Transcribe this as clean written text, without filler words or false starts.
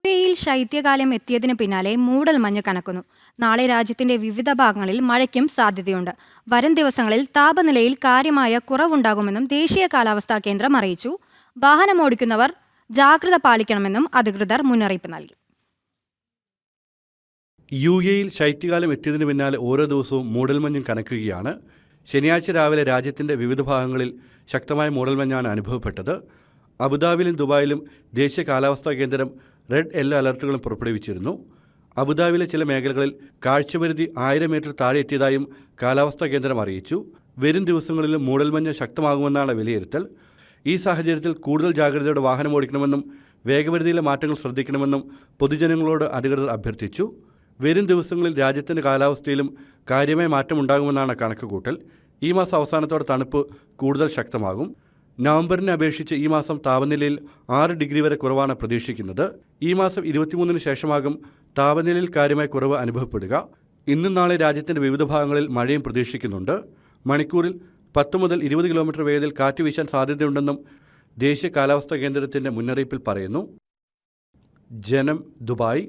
യിൽ ശൈത്യകാലം എത്തിയതിനു പിന്നാലെ മൂടൽമഞ്ഞ് കനക്കുന്നു. നാളെ രാജ്യത്തിന്റെ വിവിധ ഭാഗങ്ങളിൽ മഴയ്ക്കും സാധ്യതയുണ്ട്. വരും ദിവസങ്ങളിൽ താപനിലയിൽ കാര്യമായ കുറവുണ്ടാകുമെന്നും ദേശീയ കാലാവസ്ഥാ കേന്ദ്രം അറിയിച്ചു. വാഹനമോടിക്കുന്നവർ ജാഗ്രത പാലിക്കണമെന്നും അധികൃതർ മുന്നറിയിപ്പ് നൽകി. യിൽ ശൈത്യകാലം എത്തിയതിനു പിന്നാലെ ഓരോ ദിവസവും മൂടൽമഞ്ഞും കനക്കുകയാണ്. ശനിയാഴ്ച രാവിലെ രാജ്യത്തിന്റെ വിവിധ ഭാഗങ്ങളിൽ ശക്തമായ മൂടൽമഞ്ഞാണ് അനുഭവപ്പെട്ടത്. അബുദാബിയിലും ദുബായിലും ദേശീയ കാലാവസ്ഥാ കേന്ദ്രം റെഡ് യെല്ലോ അലർട്ടുകളും പുറപ്പെടുവിച്ചിരുന്നു. അബുദാബിയിലെ ചില മേഖലകളിൽ കാഴ്ചപരിധി 1000 മീറ്റർ താഴെ എത്തിയതായും കാലാവസ്ഥാ കേന്ദ്രം അറിയിച്ചു. വരും ദിവസങ്ങളിലും മൂടൽമഞ്ഞ് ശക്തമാകുമെന്നാണ് വിലയിരുത്തൽ. ഈ സാഹചര്യത്തിൽ കൂടുതൽ ജാഗ്രതയോടെ വാഹനം ഓടിക്കണമെന്നും വേഗപരിധിയിലെ മാറ്റങ്ങൾ ശ്രദ്ധിക്കണമെന്നും പൊതുജനങ്ങളോട് അധികൃതർ അഭ്യർത്ഥിച്ചു. വരും ദിവസങ്ങളിൽ രാജ്യത്തിൻ്റെ കാലാവസ്ഥയിലും കാര്യമായ മാറ്റമുണ്ടാകുമെന്നാണ് കണക്കുകൂട്ടൽ. ഈ മാസം അവസാനത്തോടെ തണുപ്പ് കൂടുതൽ ശക്തമാകും. നവംബറിനെ അപേക്ഷിച്ച് ഈ മാസം താപനിലയിൽ 6 ഡിഗ്രി വരെ കുറവാണ് പ്രതീക്ഷിക്കുന്നത്. ഈ മാസം 23-ന് ശേഷമാകും താപനിലയിൽ കാര്യമായ കുറവ് അനുഭവപ്പെടുക. ഇന്നും നാളെ രാജ്യത്തിൻ്റെ വിവിധ ഭാഗങ്ങളിൽ മഴയും പ്രതീക്ഷിക്കുന്നുണ്ട്. മണിക്കൂറിൽ 10 മുതൽ 20 കിലോമീറ്റർ വേഗതയിൽ കാറ്റ് വീശാൻ സാധ്യതയുണ്ടെന്നും ദേശീയ കാലാവസ്ഥാ കേന്ദ്രത്തിൻ്റെ മുന്നറിയിപ്പിൽ പറയുന്നു. ജനം, ദുബായ്.